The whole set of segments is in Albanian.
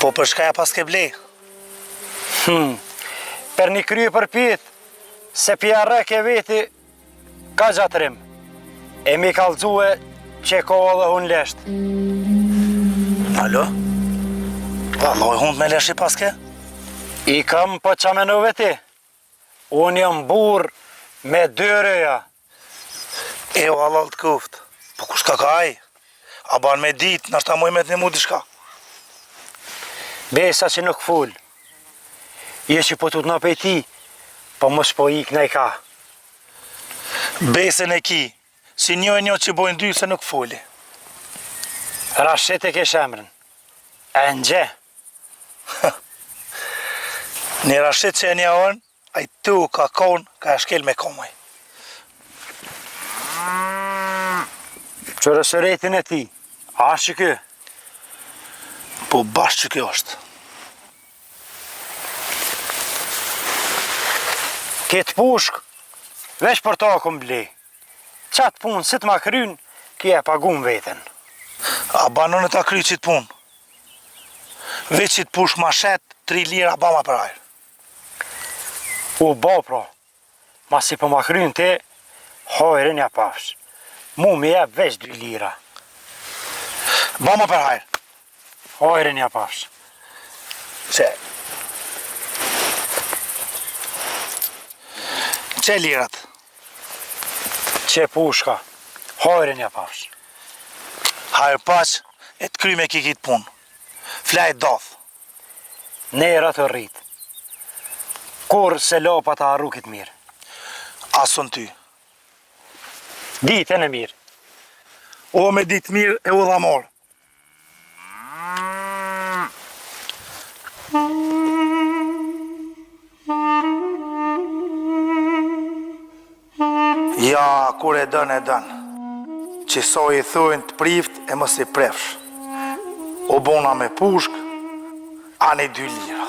Po për shka ja pas ke blej? Per një krye për pit, se pja rek e veti ka gjatërim. E mi kalzue që ko edhe hun lesht. Alo? Valoj hund me leshi pas ke? I kam po qa menove ti. Unë jam burr me 2 rëja. E o halal të kuft. Po kush ka aj? A ban me dit, nashta moj me të një mu dishka. Besa që nuk full. Je që po t'ut në pejti, po mos po ik në i ka. Besën e ki, si një e një që bojnë 2 se nuk fulli. Rashit e ke shemrën. E në gje. Një Rashit që e një onë, a i tu ka konë, ka e shkel me komaj. Qërë sëretin e ti, a që kë? Po bashkë që kjo është. Këtë pushk, veç për ta këm blej. Qatë punë, si të ma kryn, kje e pagun veten. A banon e ta kry qitë punë. Veç qitë pushk ma shetë, 3 lira ba ma për ajrë. U bo pra, ma si për ma kryn ti, hojrën ja pafsh. Mu me jep veç 2 lira. Ba ma për ajrë. Hojrën ja pafsh. Që lirat? Që pushka, hojrën ja pafsh. Hajrë pash, e të kry me kikit punë. Flajt doth. Nera të rrit. Kur se lopa ta arrukit mirë. Asun ty. Ditën e mirë. O me ditë mirë e u dhamor. Ja, kur e dën. Që so i thujnë të prift e mës i prefsh. O bona me pushk, ani 2 lira.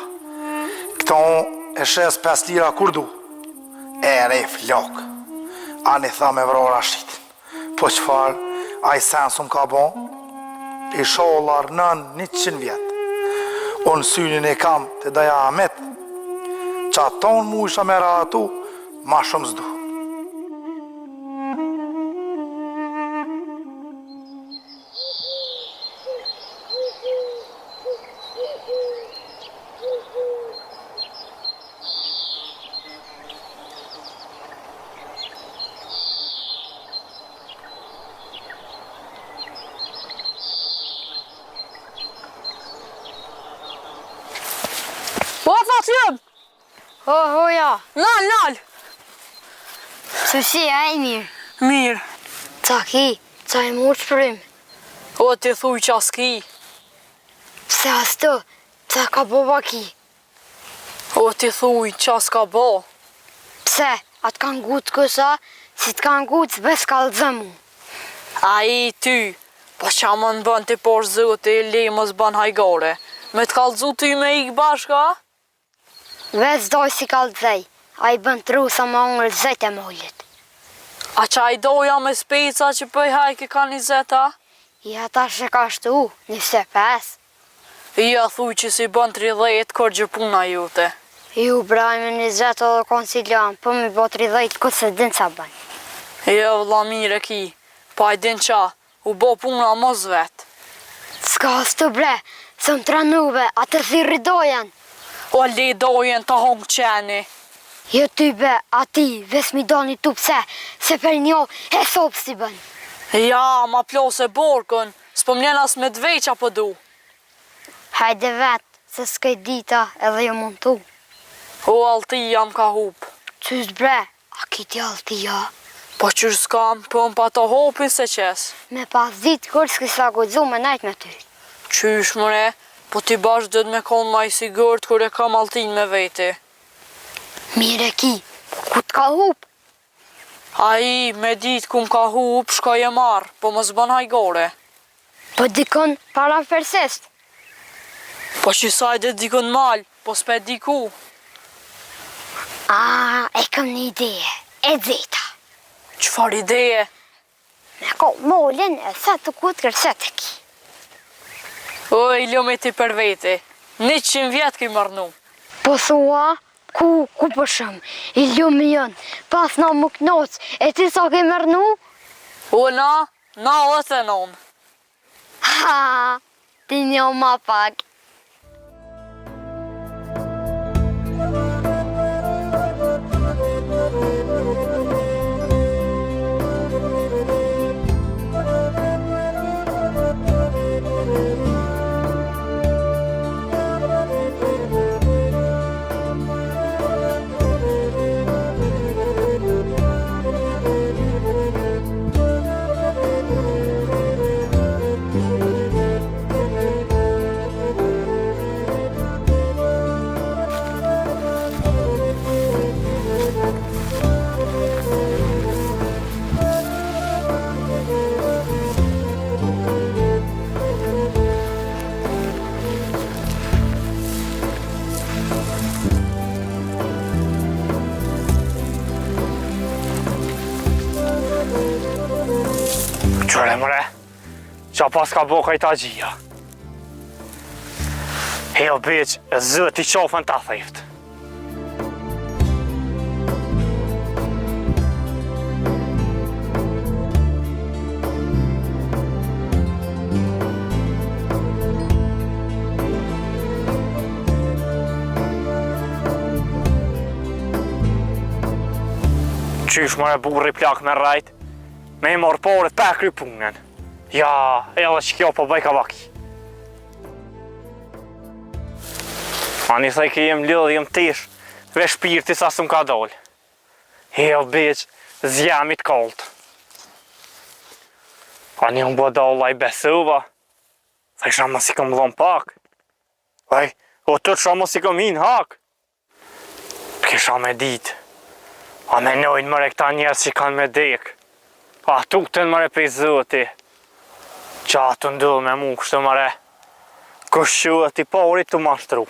Këto e shes 5 lira kur du. E re flok. Ani tha me vro Rashitin. Po qëfar, a i sensum ka bon? I shollar nën 100 vjet. Unë synin e kam të daja amet. Qa ton mu isha me ratu, ma shumë zdu. Ho, ja. Nal. Su si, a e mirë? Mirë. Ca ki, ca e murë shpërim. O, ti thuj qa s'ki. Pse as të, pse ka boba ki? O, ti thuj qa s'ka bo. Pse, atë kanë gutë kësa, si të kanë gutë s'bes ka lëzëmu. A i ty, po qa më në bën të poshë zëti, le mos bën hajgore. Me të kalëzu ty me ik bashka? Vec doj si ka lëzej, a i bën tru sa ma unë lëzet e mollit. A qa i doja me speca që pëj hajke ka 20? I ata që ka shtu, 25. Ja thuj që si bën 30 kër gjëpuna jute. Ju brajme 20 edhe koncilian, po mi bo 30 këtë se din sa bën. Jo, vla mire ki, pa i din qa, u bo puna mos vet. Ska së të bre, së më tranuve, atë thirri dojen. O, le dojen të hongë qeni. Jo ty be, ati, ves mi do një tu pse, se për njo e sopë si bën. Ja, ma plose borkën, s'po mjen as me dveqa po du. Hajde vetë, se s'kej dita edhe jo mund tu. O, altia më ka hup. Qysh bre, a kiti altia? Po qysh s'kam, po më pa të hopin se qes. Me pas ditë kur s'kisa gudzu me najt me ty. Qysh mëre, po ti bash dhët me konë ma i sigurt kur e kam altin me veti. Mire ki, ku t'ka hup? A i, me dit ku m'ka hup, shkoj e marë, po mos bën hajgore. Po dikon para fersest. Po që sajde dikon mal, po s'pe diku. A, e kam një ideje, e dzeta. Qfar ideje? Me ko molin e sa të kutë kërset e ki. Oj, lo me ti për veti. 100 vjetë ki mërnu. Po thua, ku përshëm, i ljumë jënë, pas na më knoc, e ti sa ke mërnu? Na 99. Ha, ti një ma pak. Qëre mëre, qa pas ka bo kajta gjia. Heo beq, zët i qofën ta theft. Qysh mëre burri plak me rajt, me i morë pore të pekry punën. Ja, edhe që kjo po bëj ka baki. Ani thaj ke jem lëdh, jem tesh, ve shpirti sa s'm ka doll. Heo beq, zjamit kolt. Ani unë bo dolla i besova. Thaj shama si kom dhon pak. Thaj, o të shama si kom hin hak. Kisha me dit. A menojnë mëre këta njerës që kanë me dek. A tukten mëre pej zëti. Qa të ndëllë me mu kështë mëre. Këshqët i pari të mashtru.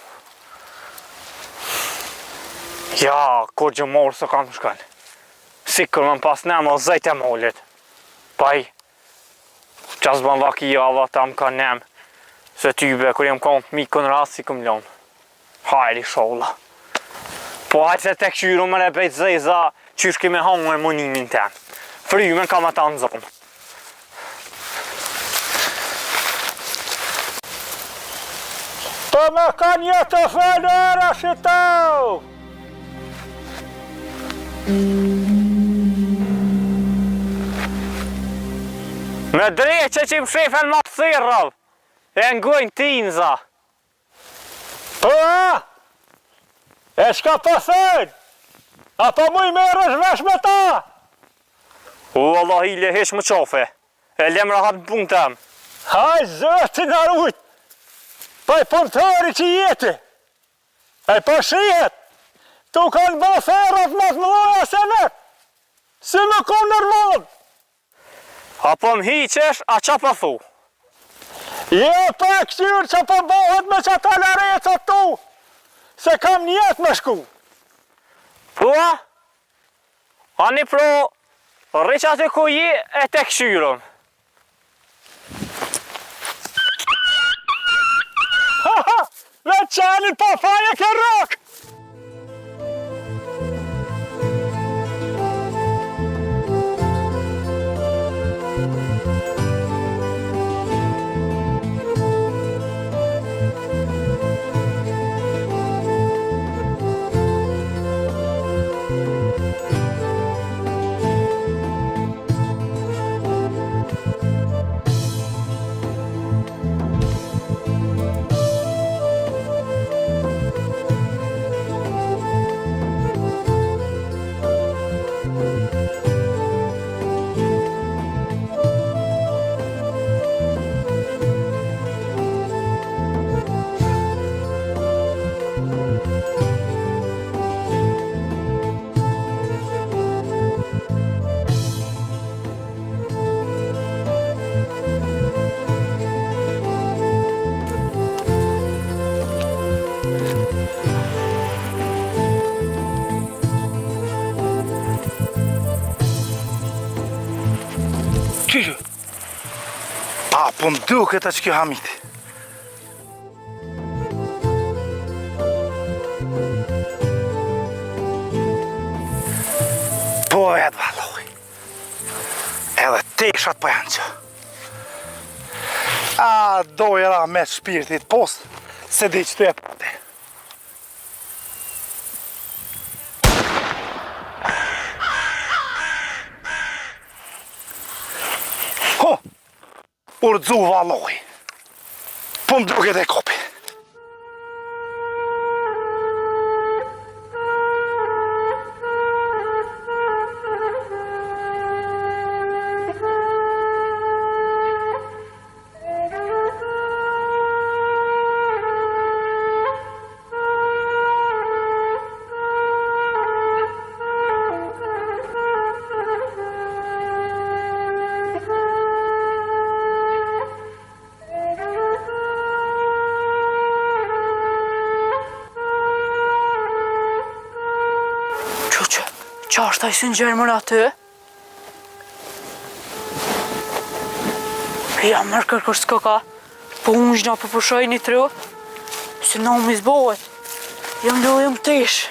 Ja, kur gjë morë së kam shkën. Sikur më pas nem o zëjt e mollit. Paj, qas ban vaki java ta më ka nem. Se tybe, kur jem kom mikën rast si këm lonë. Hajri sholla. Po hajtë se te këshyru mëre bejt zëjza qysh kime hangë e munimin tem. Frymen ka ma ta në zonë. Po me ka një të felera që tau! Me dreqe që më shefen ma të thirrav, e ngojnë tinza. Po a? E shka po thënë? Apo mu i merësh vesh me ta? U, Allah hile hesh më qofe, e lem rahat në punë tem. Haj zëti në rujt! Pa i punëtëri që jeti! E po shihet! Tu kanë bo therat më të mëdhoja se net! Si më kom nërmon! Apo më hiqesh, a qa po thu? Je pa këqyrë që po bohet me që ta larecët tu! Se kam njetë me shku! Po a? Ani pro, rriqa të ku je e te këshyrën. Ha ha! Me qenin po faje ke rok! Qyshë? Pa, po më duket atë që kjo Hamiti. teshat për janë që. A, dojera me shpirtit post, se di që të e pati. Ho, urdzu valoj. Po më duket e kopi. Qa është ajë së në gjerëmër atë? Jam mërë kërkër s'ka ka, po unë gjna për përshoj një tru, se në më izbohet, jam lojëm tesh.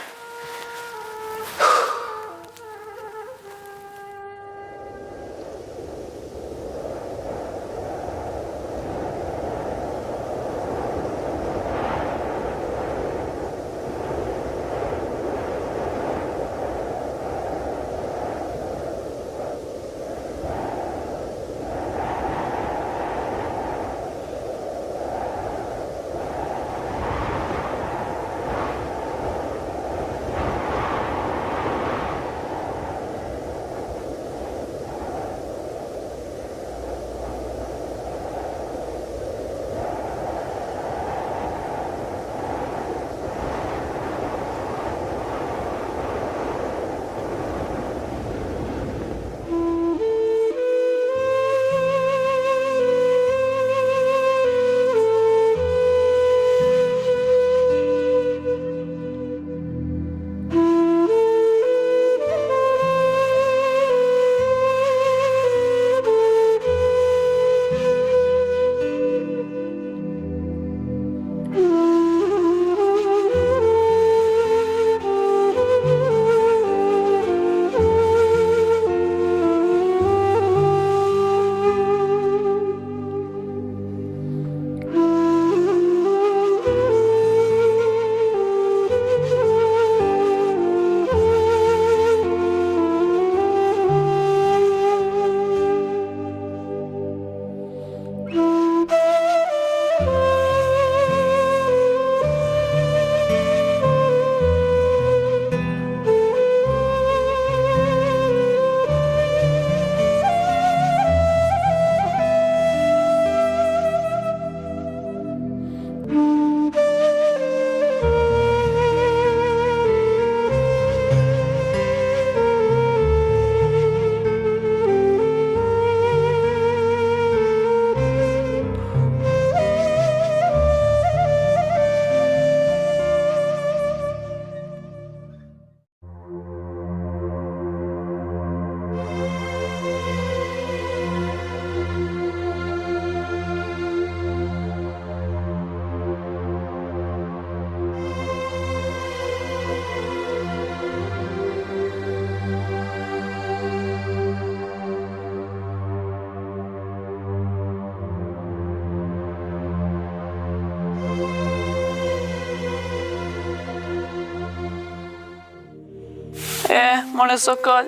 Mone së këll,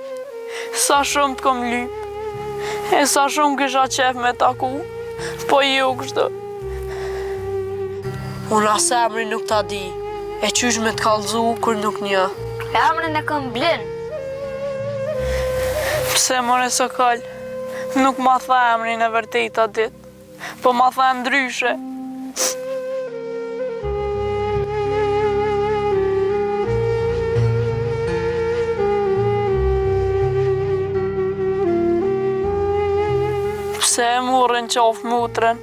sa shumë të kom lyp, e sa shumë kësha qef me taku, po jo kështë. Unë asë emri nuk ta di, e qysh me të kalzu kur nuk një. Emrin e kam blin. Pse mone së këll, nuk ma tha emrin e vërtet atë dit, po ma tha ndryshe. Se e murën qofë mutrën,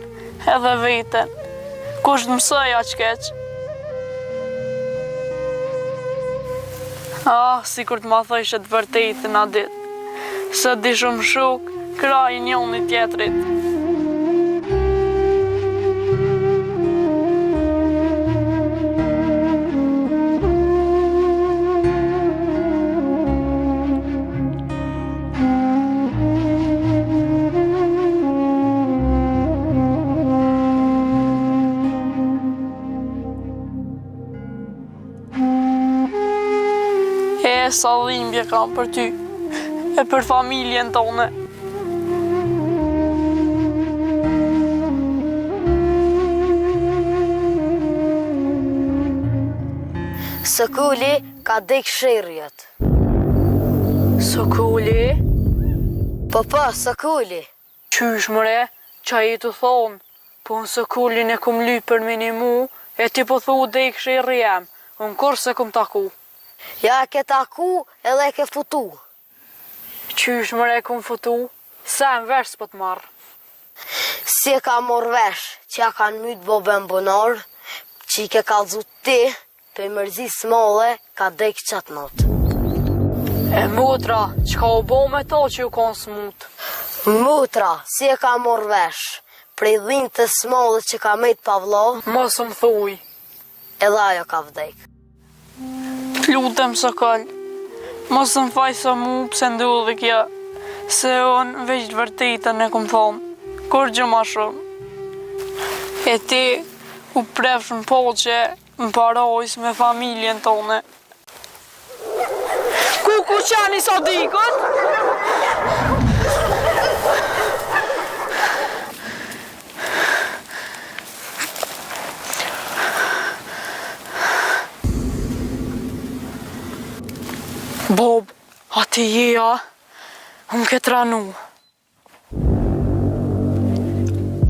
edhe veten, kush të mësoj aq keq. Si kur të ma thojshe të vërtetën a dit, se di shumë shuk, kraj njën i tjetrit. sa dhimbje kam për ty e për familjen tonë. Sokuli ka dek shirjet. Sokuli? Po, Sokuli. Qysh mëre, qa i të thonë, po në Sokulin e kum lyp për minimu, e ti po thu dhe i kshirë jem, unë kur se kum taku. Ja ke taku edhe ke futu. Qysh mëre kum futu, sa në vesh s'po të marrë. Si e ka mor vesh që ja kanë mytë bobën bonar, që i ke kalzut ti, për mërzi smolle ka dek qatë notë. E mutra, që ka u bo me to që ju konë smut? Mutra, si e ka mor vesh, prej dhinë të smolle që ka mejtë pavlo, Mos më thuj. edhe ajo ka vdek. Lutem Sokol, mos më faj sa mu pse ndodhi kjo, se unë veç të vërtetën e kum thonë, kur gjë ma shumë. E ti u prefsh në poqe, më parojs me familjen tonë. Ku qani sa dikot? Bob, ati jeja, unë ke tranu.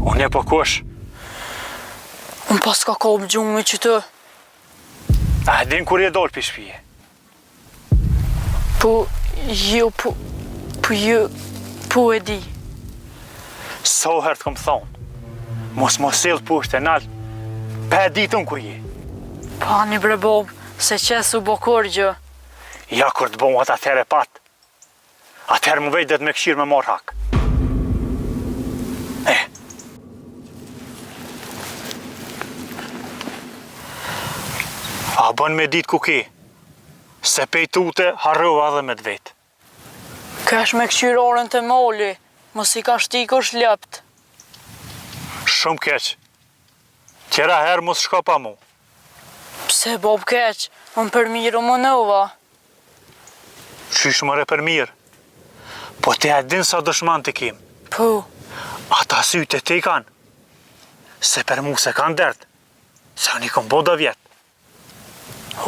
Unë e po kush? Unë pas ka kopë gjumë me që të. A e din kur je dollë për shpije? Po e di. So herë të kom thonë, mos silë pushtë e nalë, pe e ditën ku je. Pani bre Bob, se qesu bo kur gjë. Ja kur të bëmë atë atëherë e patë, atëherë më vejtë dhe të me këshirë me marë hak. A bën me ditë ku ke, se pejtute harrova dhe me të vetë. Kesh me këshirë orën të moli, mos i ka shtikush lëpt. Shumë keq, tjera herë mos shko pa mu. Pse Bob keq, unë për mirë më nëva. Qysh mëre për mirë, po te e din sa dëshman të kim. Po, Ata sytë te kanë, se për mu se kanë dertë, se unë i kom boda vjetë.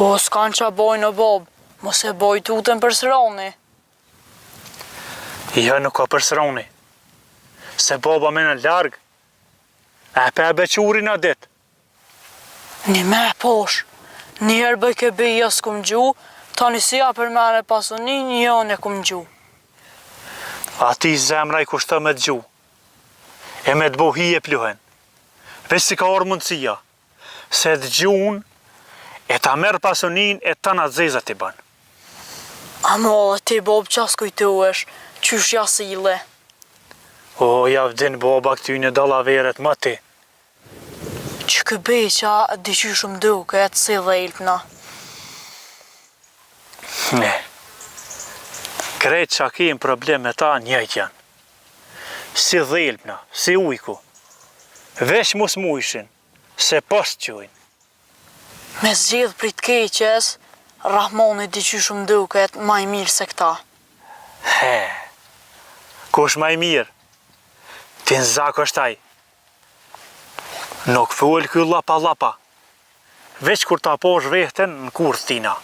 o s'kan qa bojnë o Bob, mos e boj tutën për sëroni. Jo, nuk ka për sëroni, se boba me në largë, e pe e bequrin a ditë. Një me posh, njerë bëj ke bëja s'kum gju, tani si ja për mene pasunin, jo ne kum gju. A ti zemra i kushtë me të gju, e me të bohi e pluhen, veç si ka orë mundësia, se të gjun, e ta merë pasunin e ta në zezat i banë. Amo, ti Bob qas kujtuesh, qysh jasile. O, javdin boba këty në dalaveret më ti. Që kë beqa di që shumë duket si dhejlpna. Ne. Krejt që kemë problem me ta njëjt janë. Si dhelpna, si ujku. Vesh mos mujshin, se pas qojnë. Me zgjidh prit keqes, Rahmoni di që shumë duket ma i mirë se këta. He, kush ma i mirë? Ti në zak është aj. Nuk full ky lapa. Veç kur ta posh vehten në kur tina.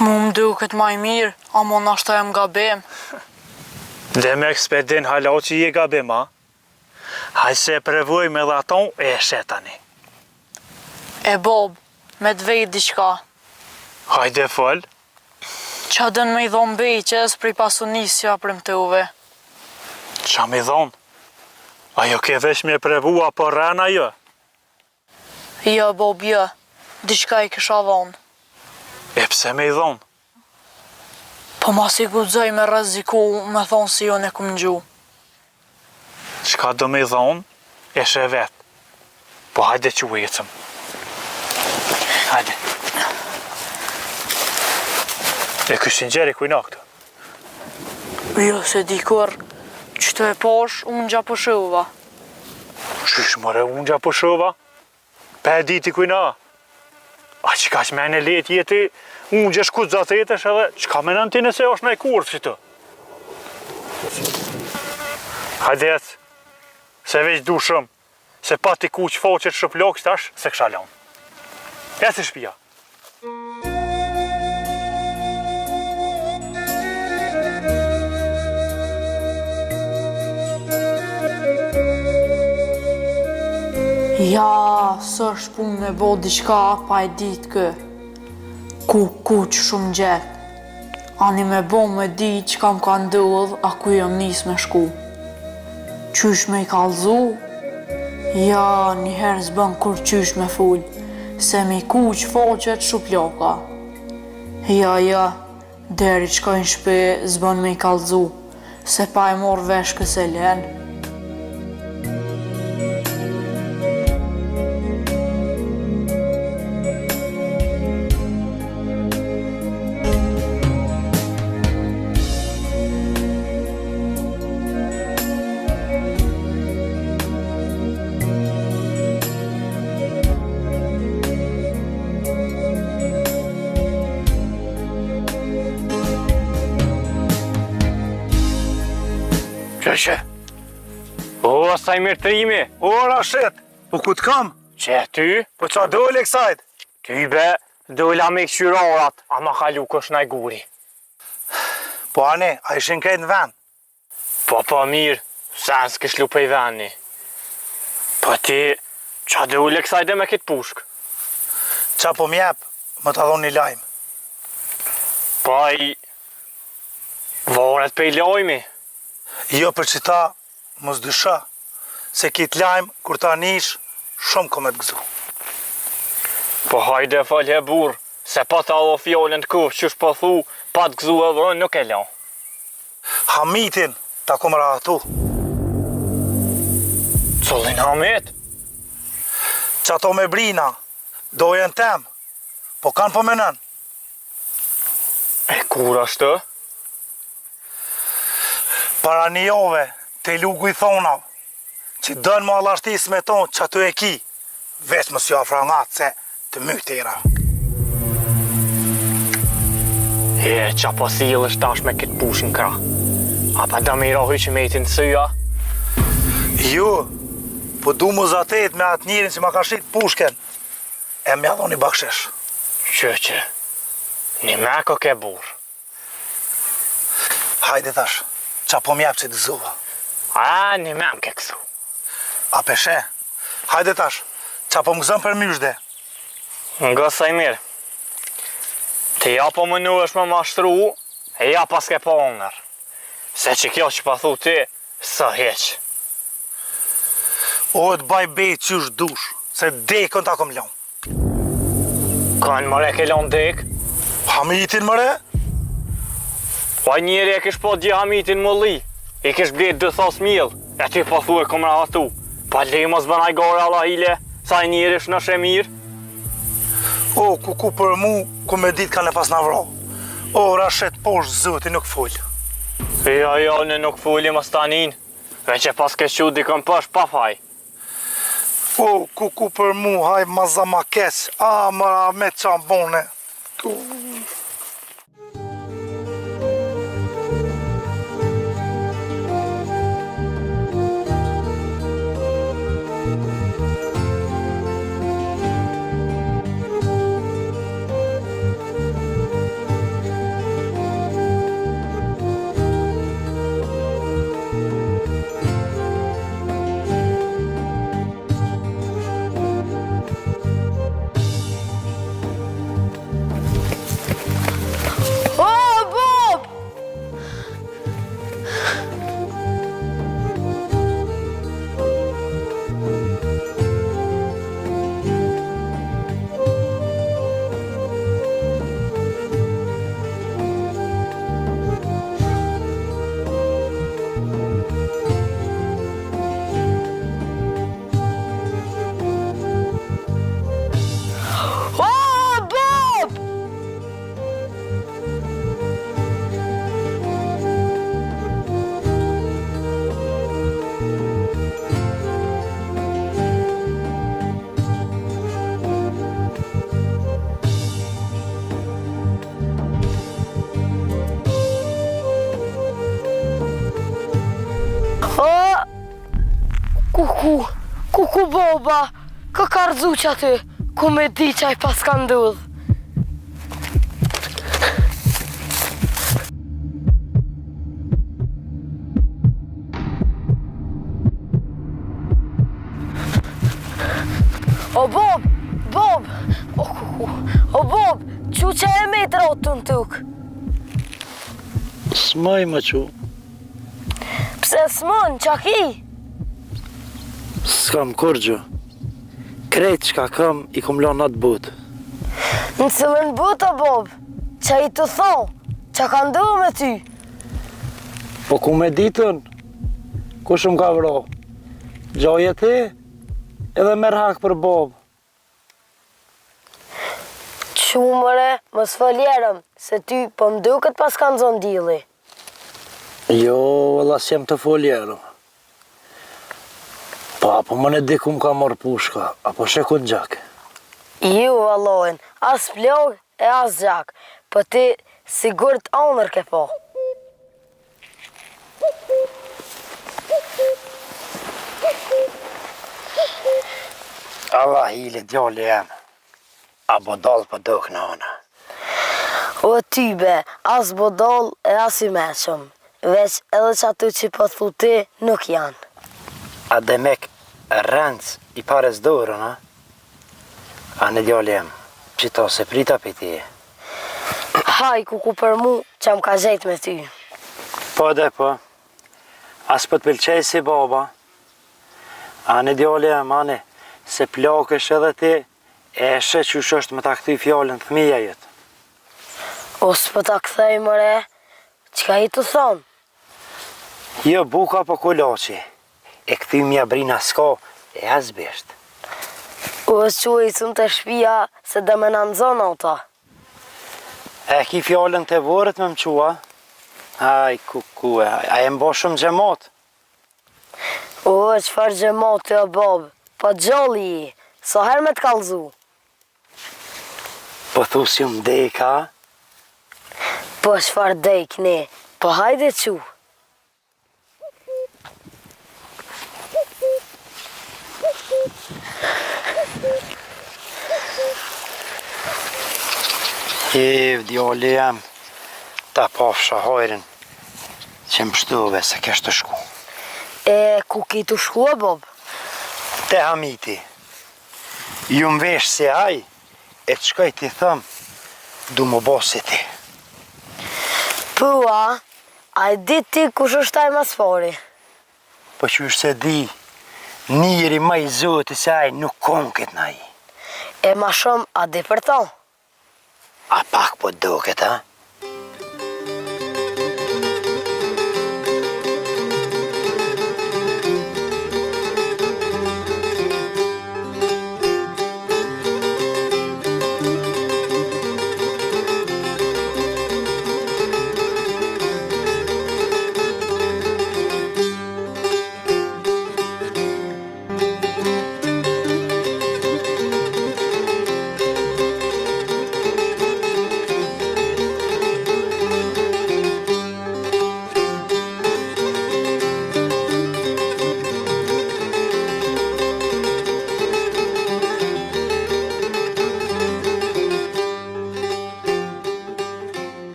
Mu më duket ma i mirë, amo nashta jam gabim. Dhe me ekspedin hala që je gabim, a? Hajse prevoj me dhaton e shetani. E Bob, me të vejt diqka. Hajde fol. Qa dën me i dhonë beqes prej pasunisja për më të uve. Qa me dhonë? Ajo ke vesh me prevua për rena jo? Jo, Bob, jo. Diqka i kësha dhonë. E pse me i dhonë? Po mas i gudzoj me rreziku me thonë si jo ne kum gju. Qka do me i dhonë, e shë vetë. Po hajde që u ecëm. Hajde. E këshin gjeri kujna këtu. Jo, se dikur, që të e posh, unë gja pëshuva. Qysh mëre unë gja pëshova? Pe e diti kujna. A që ka që me në let jeti, Unë gjesh ku zatetesh edhe çka menon ti nëse është nëj kurth që të? Hajdet, se veç dushëm, se pa ti ku që foqet shëplok tash, se kësha lanë. Ja si shpia. Ja, së është punë me bo diçka pa e ditë kë. Ku që shumë gjekë. Ani me bo me di që kam ka ndodh, a ku jam nis me shku. Qysh me i kalzu? Ja, njëherë s'bën kur qysh me full, se mi ku që foqet shuploka. Ja, deri qkojnë shpe s'bën me i kalzu, se pa e mor vesh këse lenë. Qëshë? O, saj mirë trimi. O, Rashid, po ku t'kam? Që ty? Po qa dole kësajt? Ty be, dola me këqyrorat, a ma kalu kësh naj guri. Po ani, a ishin krejt në vend? Po mirë, sen s'kësh lupe i venni. Po ti, qa dole kësajt e me kitë pushk? Qa po mjep, më t'a dhonë një lajmë. Po i... Varet pe i lajmi. Jo për që ta, mos dysha, se kitë lajmë, kur ta nish, shumë ko me t'gëzu. Po hajde falje burë, se pa ta o fjallën t'kuf, qysh po thu, pa t'gëzu edhe nuk e la. Hamitin, ta kom rahatu. Cullin Hamit? Qa to me brina, dojen tem, po kanë po menën. E kur ashtë? Para një jove, te lugu i thonav, që dënë më alashtis me tonë që aty e ki, veç më s'jo afrangat se të myk tira. Qa po silë është tash me këtë push në kra. A pa da me i rohi që me i të nësëja? Jo, po du më zatet me atë njërin që ma ka shqit pushken, e me adhoni bakshesh. Që, një meko ke burë. Hajde tash, qa po mjep që dëzova. A, një me më ke kësu. A peshe, hajde tash, qa po më gëzëm për myshde. Nga saj mirë. Të ja po më nu është më mashtru, e ja pas ke po ongër. Se që kjo që pa thu ti, së heq. O, të baj bejt që është dush, se dekën ta kom lon. Kanë mëre ke lon dek? Hamitin mëre? Pa njeri e kish po dje Hamitin më li. I kish blet 200 mil, e ty po thu e kom rahatu. Pa le mos bënaj gore Allah hile, sa i njeri është në shemirë. O, ku për mu, ku me dit ka në pas në vro. O, Rashid, poshtë zëti nuk full. Jo, në nuk fulli më stanin. Veq e pas ke qu dikën pësh pa faj. O, ku për mu, haj maza ma kes, a, mëra me qambone. boba, ka karzu që aty, ku me di qaj pas ka ndudh. O Bob, Bob, o Bob, që që e me të rotë në tuk? S'maj më që. Pse s'mon, që ki? S'kam kur gjë. Krejt që ka kam, i kom lanë atë butë. Në cilën butë, o Bob, që i të thonë, që ka ndohë me ty? Po ku me ditën, ku shumë ka vro? Gjoje ti, edhe merr hak për Bob. Qumëre, më sfaljerëm, se ty po më duket pas kanë zonë dili. Jo, valla s'jem të foljerëm. Po, apo më në di ku më ka marrë pushka, apo sheku në gjak. Ju, vallojnë, as plog e as gjak, po ti sigur të onër ke po. Allah hile djali jem, a bodal për duk në ona. O ty be, as bodol e as i meqëm, veç edhe që aty që po thu ti nuk janë. A demek rëndës i pares dorën, a? A në djali jem, që to se prita për ti. Haj ku për mu që më ka gjetë me ty. Po dhe po, as për të pëlqej si baba. A në djali jem, ane, se plakësh edhe ti, e eshe që është me ta këthy fjallën të fëmija jetë. O s'po ta këthej mëre, qka i të thonë? Jo buka po kulaci, e këthy mja brina s'ka, e as bisht. O që i thun të shpia se dhe me në nëzona o ta. E ki fjallën të vorët me më qua? Aj, a e mbo shumë gjemot? O, qëfar gjemot të o Bob, po gjolli i, so her me të kalzu. Po thu si më deka? Po qëfar dek ne, po hajde qu. Djali jam, ta pafsha hajrin, që më pështuve se kesh të shku. E, ku ki të shku e Bob? Te Hamiti, ju më vesh si aj, e të shkoj t'i thëm, du më bo si ti. Pua, a e dit ti kush është taj mas fori? Po që është se di, njëri ma i zotë se aj nuk konë këtë na i. E ma shumë a di për to? A pak po duket, ha?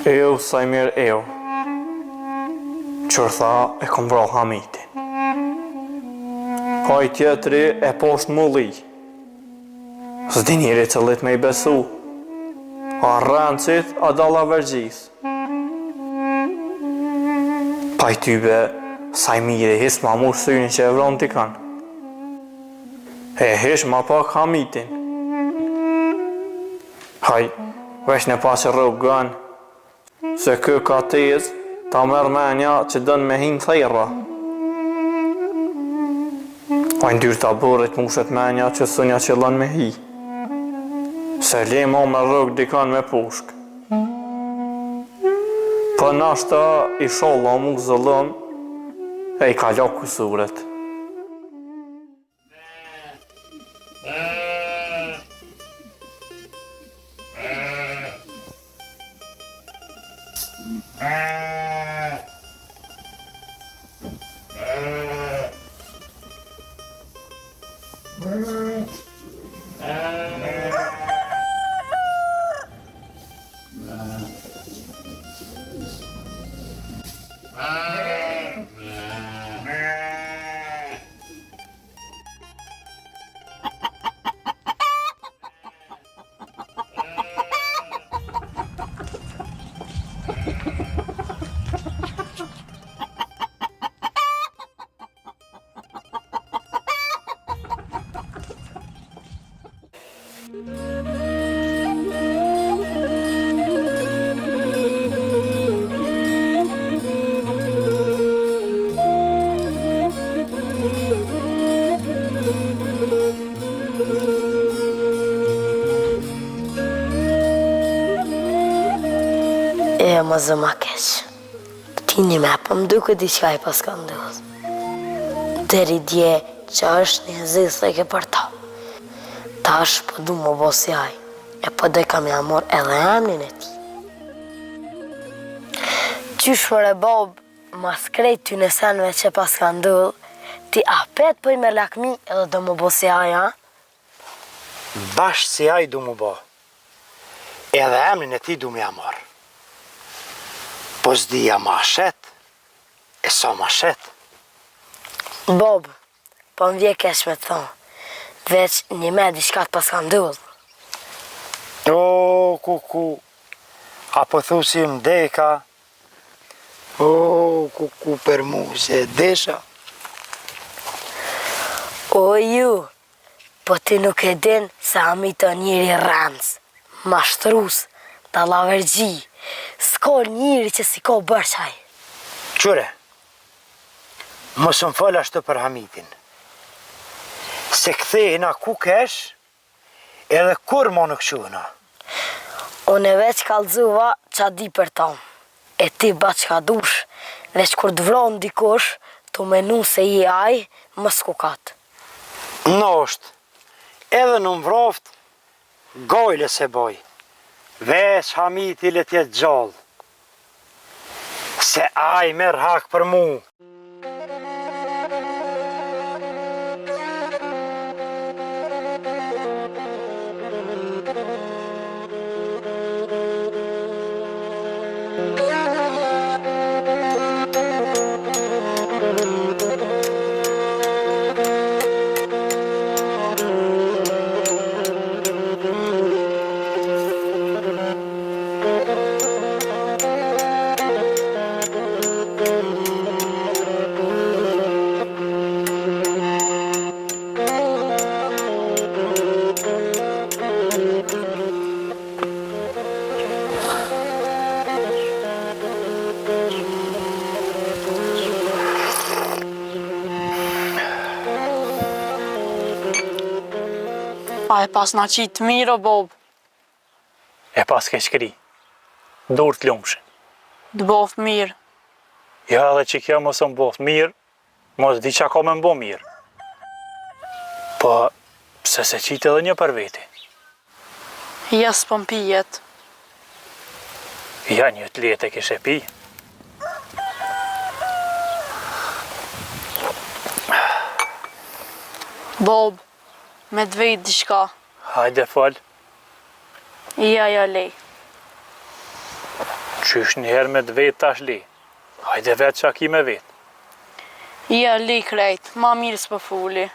Eo, Sajmir, eo. Qërtha e kom vra Hamitin. Ka i tjetëri e poshtë mulli. S'di njëri cëllit me i besu. A rëndësit, a dalla vergjis. Pa i tybe, Sajmiri his ma murë syrin që e vron t'i kanë. E hish ma pak Hamitin. Haj, vesh në pa që rrugën, se kë ka tez, Ta merë menja që dënë me hinë thejra. Pa në dyrë të burit mushet menja që thënja që lën me hi. Se le ma me rëgë dikan me pushk. Për nashta i sholla mu zëllën e i kalo kusuret. E më zë ma keq. Ti një me, po më duke diqka i pas ka ndodh. Deri dje që është një zisë ke për ta. Ta është po du më bo si aj. E po doj kam ja mor edhe emnin e ti. Qysh për e bob, mas krejt ty në senve që pas ka ndodh, ti apet për me lakmi edhe do më bo si aj, ha? Bashkë si aj du më bo. Edhe emnin e ti du më jamor. Po s'dija ma shet, e sa ma shet. Bob, po më vje kesh me të thonë, veç një me diçka të pas ka ndodh. O, kuku, apo thu si mdeka. O, kuku për mu se desha. O ju, po ti nuk e din se ami të njëri rëndës, mashtrus, dalavergji, s'ka njëri që si ka bërqaj. Qure, mos më fol ashtu për Hamitin. Se kthehina ku kesh, edhe kur ma në këquna. Unë e veç kalzuva qa di për ta. E ti ba qka dush, veç kur të vlonë dikush, të menu se i aj, më skukat. Në është, edhe në mvroft, gojle se boj. Veç Hamiti le tjetë gjallë. Se aj merë hak për mu. A e pas na qitë mirë, o Bob, E pas ke shkri. Dur të lumshin. të bof mirë. Ja edhe që kjo mos më bof mirë, mos di qa ka me mbo mirë. Po, pse se qitë edhe një për veti. Ja s'pëm pijet. Ja një të letë e kishe pi. Bob, me dvejt diçka. Hajde fol, Ja lej. qysh njëherë me të vetë tash li. Hajde vetë qa ki me vetë. Ja lej krejt, ma mirë s'pë fuli.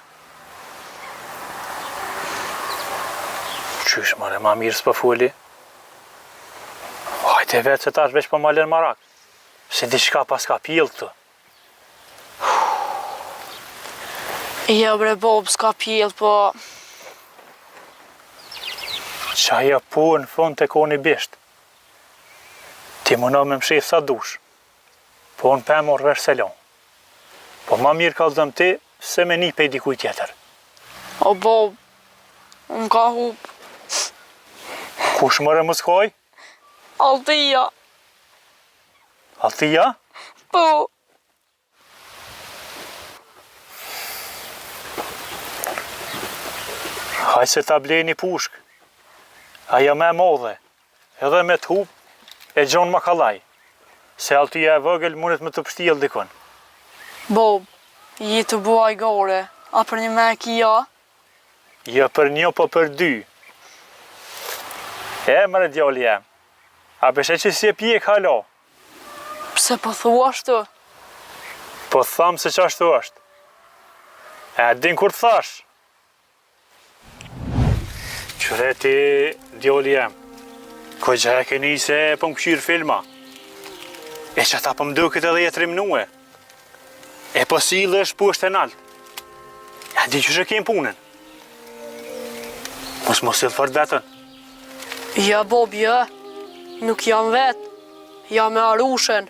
Qysh more ma mirë s'po foli. Hajde vetë se tash veç po ma lën marak. Se diçka pas ka pjell këtu. Ja bre Bob, s'ka pjell, po... Qa ja po në fund të koni bisht. Ti më në me mshef sa dush. Po unë për morë vesh selon. Po ma mirë kallëzëm ti, se me një pej dikuj tjetër. O Bob, unë ka hup. Kush mëre më skoj? Altia, Altia? po. Haj se ta blej një pushk. Aja me modhe, edhe me t'hup, e gjonë ma kalaj. Se Altia e vëgël mundet me të pështijel dikon. Bob, je të buaj gore, a për një me kia? Jo për një, po për dy. E mërë djali jem. A beshe që si e pjek halo? Pse po thua ashtu? Po thamë se që ashtu është. E din kur të thash? Qëre ti, djali jem, ko gjë e keni se po më këshirë filma. E që ta po më duket edhe jetë rimnue. E po si dhe është pushtë e naltë. Ja di që shë kemë punën. Mos silë fort vetën. Ja, Bob, ja. Nuk jam vetë. Jam me Arushen.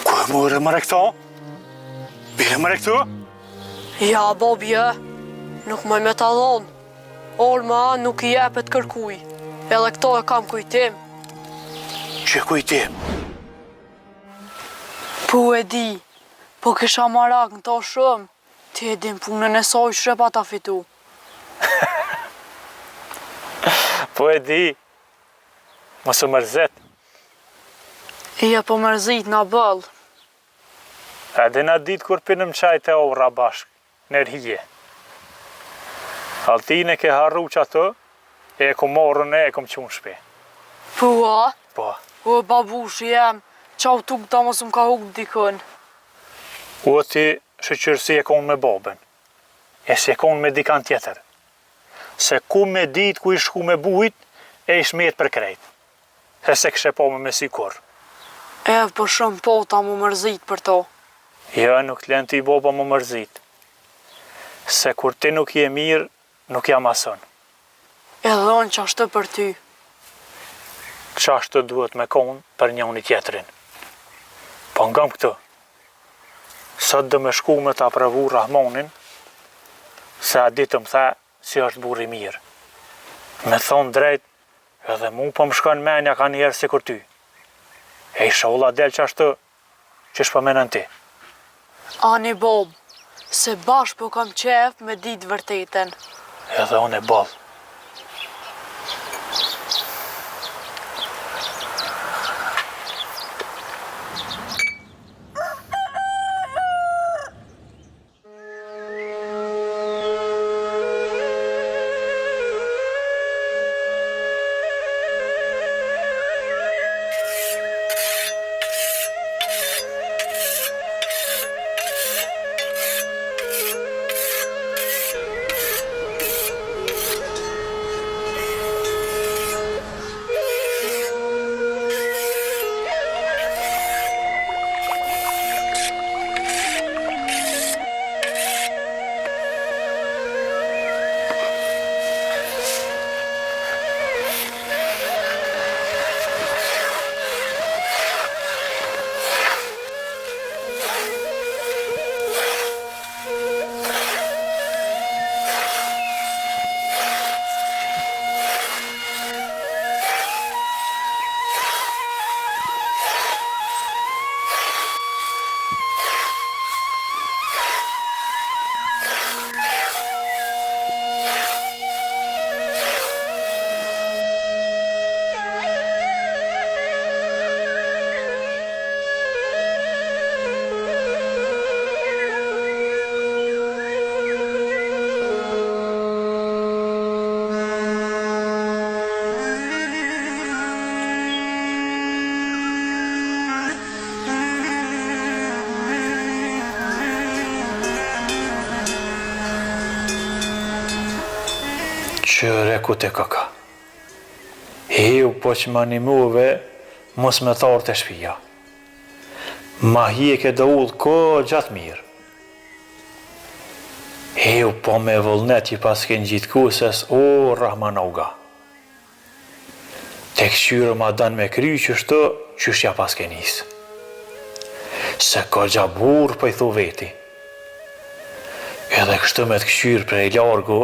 Ku e mërë mëre këto? Bile mëre këto? Ja, Bob, ja. Nuk më me ta dhonë. Olma nuk i jepet kërkuj. Edhe këto e kam kujtim. Që kujtim? Po e di. Po kisha marak në to shumë. Ti e din punën e saj shrepa ta fitu. Po e di. Mos u mërzet. Ja, po mërzit na bëll. A dhe na ditë kur pinëm qaj të ora bashk, nërhije. Altine ke harru që ato, e ku morën e kom qunë shpi. Po a? Po, O babush jem. Qau tuk ta mos më ka huk dikën. u ti shëqërsi e konë me babën, e si e konë me dikan tjetër. Se ku me ditë ku i shku me bujt, e i shmet për krejt. E se këshe po me si kur. E po shumë po ta më mërzit për to. Jo, nuk t'len t'i baba më mërzit. Se kur ti nuk je mirë, nuk jam ason. E dhonë që ashtë për ty. Qashtë duhet me konë për njëni tjetërin. Po ngam këtë. Sot dhe me shku me ta pravu Rahmonin, se a ditë më tha si është burri mirë. Me thonë drejt, edhe mu po më shkon menja ka njerë si kur ty. E isha ulla del që ashtë që shpëmenën ti. Ani Bob, se bash po kam qef me ditë vërtetën. Edhe unë e ballë. Qëre ku te kaka. Hiu po që ma animuve, mos me tharë të shpia. Ma hi e ke do ullë ko gjatë mirë. Hiu po me vullnet që pas kënë gjitë kusës, o Rahman Auga. Te këshyre ma dënë me kry qështu, qështja pas ke njësë. Se ka gja burë për i thu veti. Edhe kështu me të këshyre për e largu,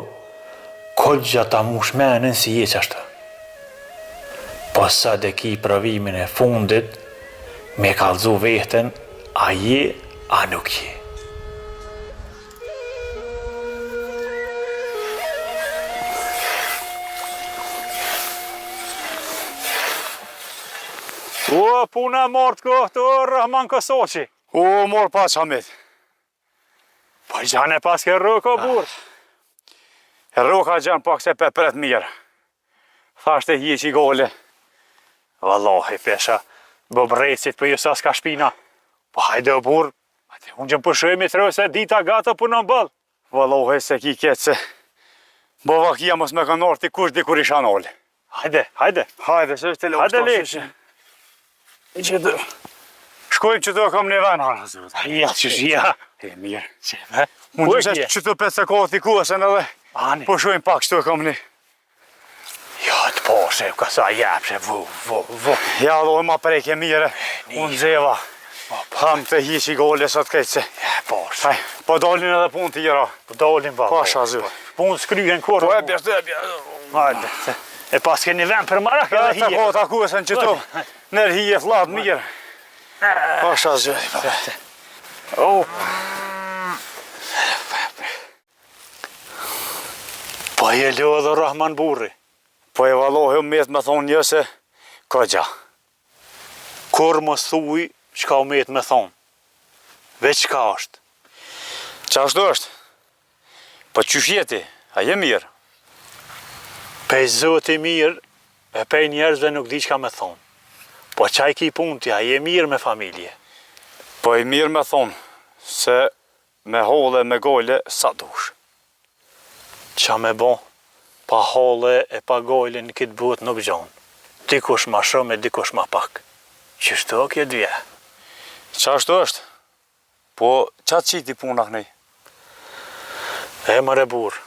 ka gja ta mushmenin si je qashtë. Sa dhe ki pravimin e fundit, me kalzu veten, a je, a nuk je. O, puna marrë të kohtë, o, Rahman Kosoqi. O, morë pas, Hamid. Po gjane pas ke rëko, burë. E roka gjanë pak se pepret mirë. Thashte hi që i gole. Wallahi, pesha, bëbrecit për jësa s'ka shpina. Po hajde o burë, unë gjëmë pëshëmi të rëve se dita gata për në mbëllë. Wallahi se ki ketë se bovakia mos me kanë orë t'i kush dikur i shanolli. Hajde, hajde. Hajde, se është të lopë. Hajde le. Që të... Shkojmë që të kam një venë. Ja, që shia. E mirë. Qeve? Unë që që të 5 sekundë t'i kuasen edhe Ani. po shojmë pak që të kam një. Ja, të poshe, ka sa jepshe, vu. Ja, dojë ma prejke mire. Unë zeva. Ham të hi që i gole sot këtë se. Ja, poshe. Po dolin edhe punë tjera. Po dolin ba. Pasha zë. Punë s'kryhen kur. Po e bjeshtë. Hajde. E pas keni vend për marak Ja, edhe të hije. ko t'a kuasen që to. Nër hi e flatë mirë. Pasha zë. Oh. Po e lodhë Rahman burri. Po e valohi me të me thonë një se ka gja. Kur mos thuj, çka u me të me thonë. Veç çka është. Qa ashtu është? Po qysh jeti? A je mirë? Pej zoti mirë, e pej njerëzve nuk di çka me thonë. Po qaj ki punë tja, je mirë me familje. Po i mirë me thonë se me hole me gole sa dush. Qa me bo? Pa hole e pa gojle në këtë botë nuk gjonë. Dikush ma shumë e dikush ma pak. Qështu kje dvje? Qa ashtu është? Po qa qiti puna kënej? E mëre burë.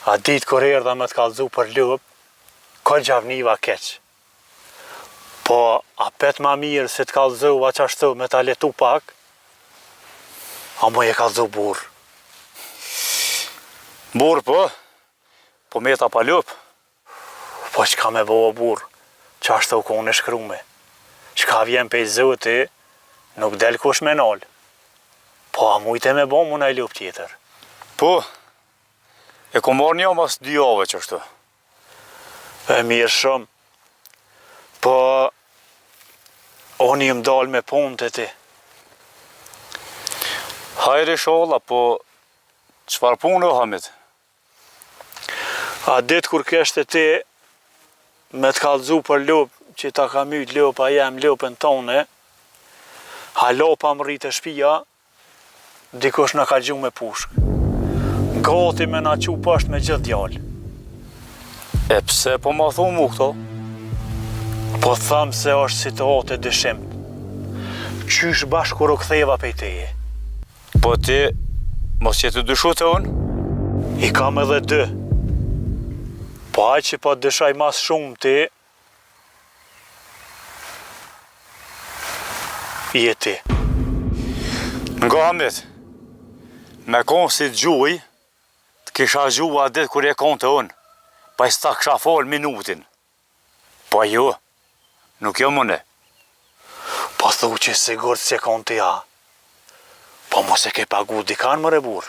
A ditë kur erdha me të kalzu për lup, ka gjavniva keq. Po a pet ma mirë se të kalzuva qashtu me ta letu pak, a mu e kalzu burë. Burë po me ta pa lup. Po qka me bo burë, qashtu ku unë e shkrume. Qka vjen pej zoti, nuk del kush me nolë. Po a mujte me bo mu në lup tjetër. Po, e ku marrë një mas 2 javë qështu. E mirë shumë. Po, unë jëm dalë me punë të ti. Hajri sholla, po qëfar punë o Hamid? A ditë kur keshte ti me të kalzu për lup, që ta ka myt lup, a jem lupën tone, ha lopa më rritë e shpia, dikush në ka gju me pushk. Gati me na qu pashtë me gjithë djallë. E pse po ma thu mu këto? Po thamë se është situatë e dyshimt. Qysh bashkë kur u ktheva pej teje. Po ti mos që të dyshu të unë? I kam edhe 2. Po aj që po dëshaj mas shumë ti, je ti. Nga Hamid, me konë si të gjuj, të kisha gjua ditë kur e konë të unë, pa i sta kisha folë minutin. Po jo, nuk jo mëne. Po thu që sigur se konë të ja. Po mos e ke pagu dikan më rebur.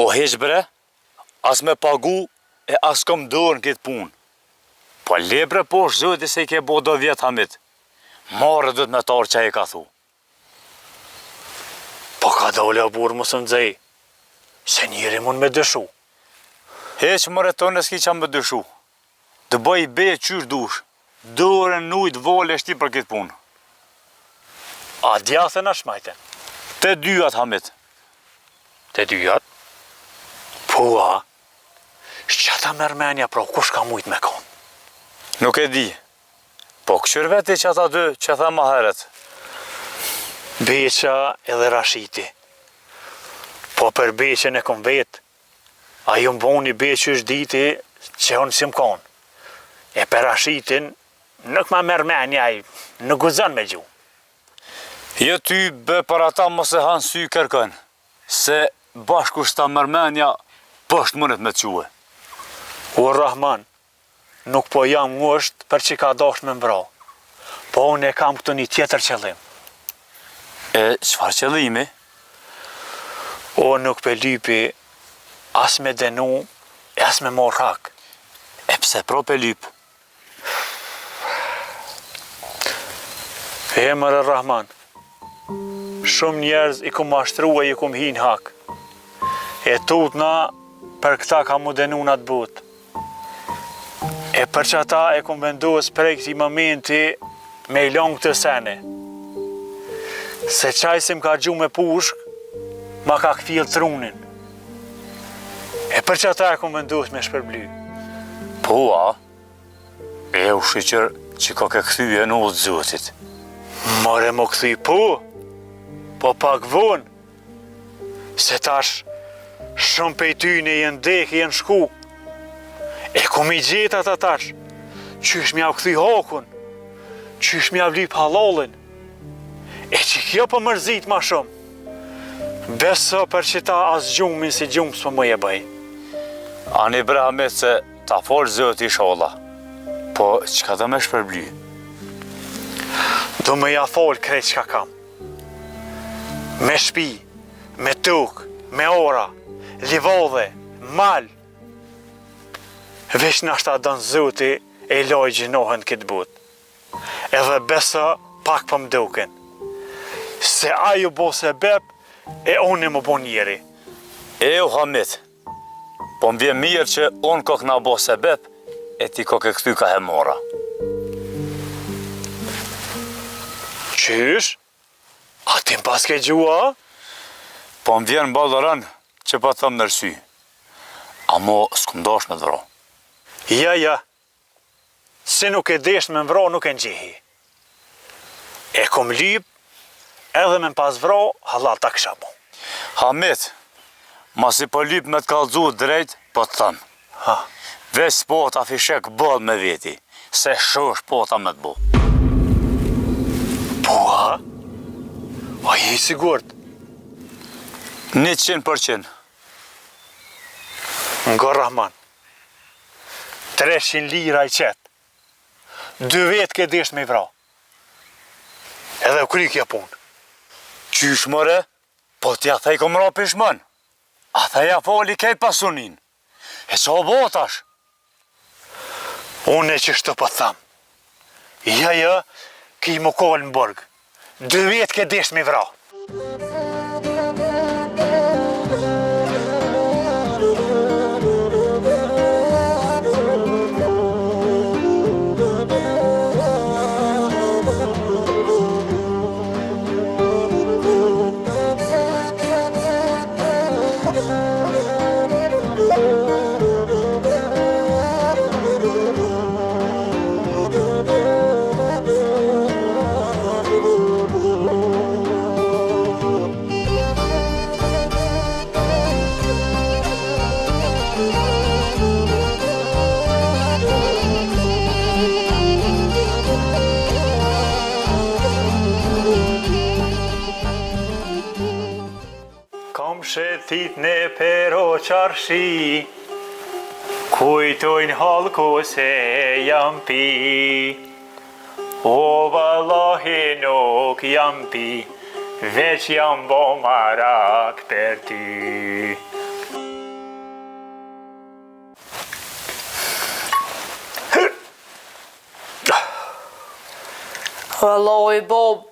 O heq bre, as me pagu e as kom dorë në këtë punë. Po lebre po zëti se i ke bo do vjetë Hamid. Marë dhët me tarë që e ka thu. Po ka dole o burë mos më dzej, se njëri mund me dëshu. Heq më retonë s'ki qa më dëshu. Të bëj be qysh dush, dorën nujt vole shti për këtë punë. A djathën a shmajten? Te 2 Hamid. Te 2? Po a, shqata mërmenja pro kush ka mujt me konë? Nuk e di. Po këshër veti që ata 2 që tha ma heret. Beqa edhe Rashiti. Po për beqen e kom vetë, a ju mboni beqë është diti që unë si më konë. E perashitin nuk ma merr menja, nuk guzon me gju. Jo ty be para ta mos e hanë sy kërkën, se bashku shta mërmenja pësht mënet me quë. O Rahman, nuk po jam ngusht për që ka dosh me mbra, po unë e kam këtu një tjetër qëllim. E çfarë qëllimi? O nuk pe lypi as me denu, as me mor hak. E pse pro pe lyp? Emër e Rahman, shumë njerëz i kum mashtru e i kum hin hak. E tutna për këta ka mu denu në atë botë. E për që ata e kum vendos prej këti momenti me i long të sene. Se qaj si m'ka gju me pushk, ma ka këfil trunin. E për që ata e kum vendos me shpërbly. Po, a? E u shiqër që ka ke këthyje në udhë zotit. More më këthy po pak vonë, se tash shumë pej tyne jenë dek, jenë shku. E kum i gjetë ata tash, qysh m'ja këthy hakun, qysh m'ja vlip halalin, e që kjo për mërzit ma shumë. Beso për që ta as gjumin si gjumë së më je bëj. Ani Brahamet se ta folë zoti sholla, po qka dhe me shpërbly? Do me ja folë krejt qka kam. Me shpi, me tuk, me ora, livodhe, mal. Vesh nashta dënë zoti e loj gjinohen këtë botë. Edhe besa pak për mduken. Se aju bo se bep, e unë më bo njeri. E u Hamit, po m'vjen mirë që unë kok na bo se bep, e ti kok e këthy ka hemora. Qysh? A ti m'pas ke gjua? Po m'vjen balërën që pa thëmë nërsy. A mo s'kum dosh me dhro. Ja. Si nuk e desh me mvro, nuk e ngjehi. E kum lyp, edhe me m'pas vro, halal ta kësha mu. Hamit, mas i po lyp me t'kallëzu drejt, po të thëmë. Ha. Veç po ta fishek bol me veti, se shosh po ta me t'bo. Po, ha? A je i sigurt? 100%. Nga Rahman, 300 lira i qetë. 2 vetë ke desh me i vra. Edhe u kry kja punë. Qysh mëre? Po t'ja thej kom ra pishmën. A theja foli kejt pasunin. E so botash? Unë e që shtë për thamë. Ja, ki më kohë në bërgë. 2 vetë ke desh me i vra. Shetit në pero qarshi, kujtojnë halko se jam pi. O vallahi nuk jam pi, veç jam bo marak për ty. Vallahi Bob,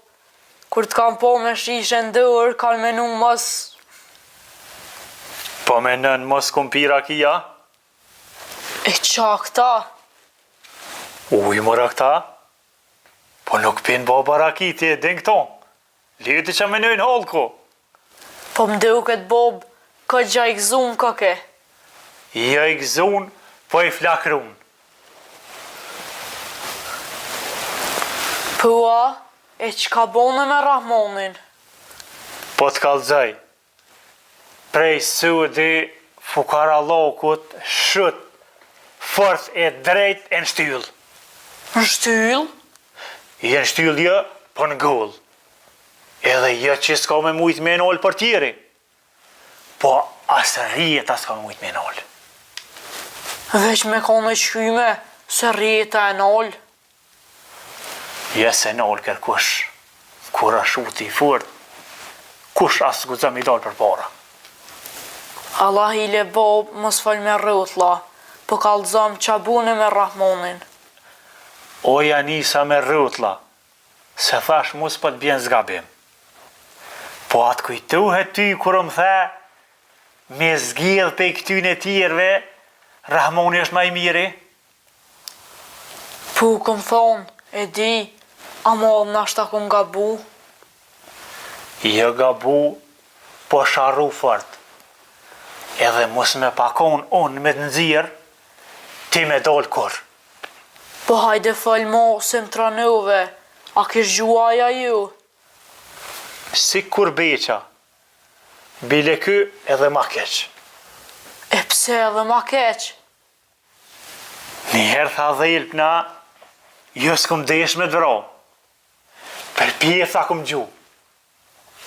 kur t'kam po me shishe ndër, kanë menu mos. Po me nën mos kumpira kia? E qa këta? Uj mëra këta? Po nuk pin baba rakiti e din këto. Leti që menojnë halko. Po mduket Bob, ka gja i gzun kake. Ja i gzun, po i flakrun. Pua, e qka bone me Rahmonin? Po t'kallëzaj. Prej sudi fukarallokut shët fort e drejt e në shtyll. Në shtyll? I në shtyll jë, po në gull. Edhe jë që s'ka me mujt me nol për tjeri. Po asë rjeta s'ka me mujt me nol. Veç me kone qyme, se rjeta e nol. Jë se nol kërkush. Kur ashuti i fort, kush asë guzëm i dal për para. Allah i le bob, mos fal me rrutla, po kallëzom qabune me Rahmonin. Oja nisa me rrutla, se thash mus po t'bjen zgabim. Po atë kujtuhet ty kur më the, me zgjidh pe këtyn e tjerve, Rahmoni është ma i miri? Po këm thonë, e di, ama nashta këm gabu. Jo gabu, po sharru fort. Edhe mos me pakon unë me të nëzirë, ti me dollë kur. Po hajde fal mo se më tranove, a kish gjuaja ju? Si kur beqa, bile ky edhe ma keq. E pse edhe ma keq? Njëherë tha dhe ilpna, jo s'kom desh me të vro. Per pjetha kom gju.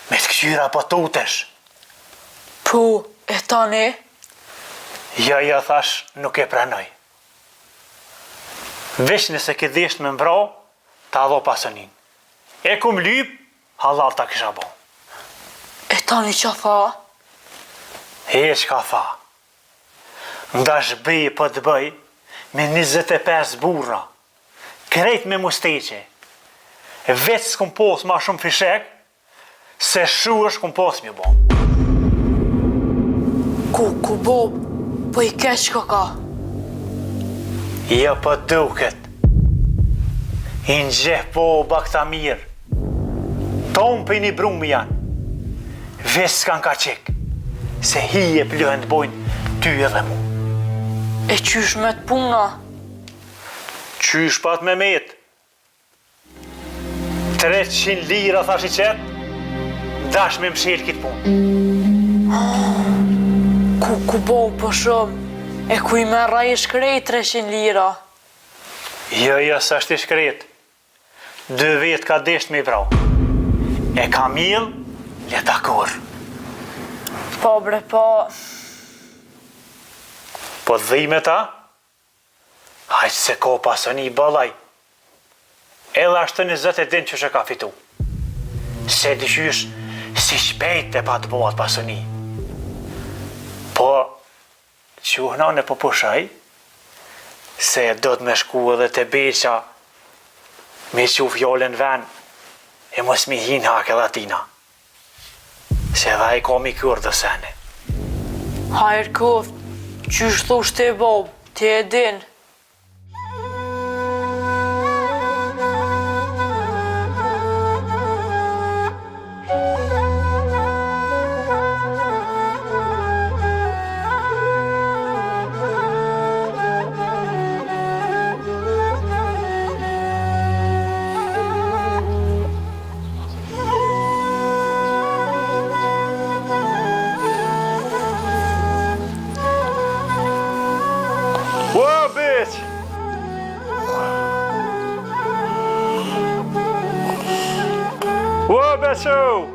Me të këqyra po tutesh. Po, e tani? Ja thash, nuk e pranoj. Vesh nëse ke desh me mbro, ta dho pasonin. E kum lyp, halal ta kisha bo. E tani që tha? E që ka tha. Ndash bëj po të bëj, me 25 burra, krejt me musteqe. Vetë s'kom pos ma shumë fishek, se shu është kom pos mjë bo. Ku bob, po i keq ka. Ja po duket. I në gjeh po bakta mirë. Tom për një brumë janë. Vetë s'kan ka qik, se hi e plëhen të bojnë ty edhe mu. E qysh me të puna? Qysh pat me metë? 300 lira thash i qetë, dash me mshel kitë punë. Ku bo për shumë, e ku i merra i shkrejt 300 lira? Jo, s'ashtë i shkret. 2 vetë ka desht me i vrau. E Kamil, leta kur. Po bre, po... Po dhime ta? Hajtë se ko pasoni i bëllaj. Edhe ashtë 20 e din që shë ka fitu. Se dyshysh si shpejt e pa të bëhat pasoni. Po, që uhna në po pushaj, se do të me shku edhe të beqa, me që fjallën ven, e mos mi hin hake dhe atina. Se dha i ka mi kërë dhe sene. Hajrë koft, qysh thusht e bob, ti e din. Whoa, bitch! Whoa, bitcho!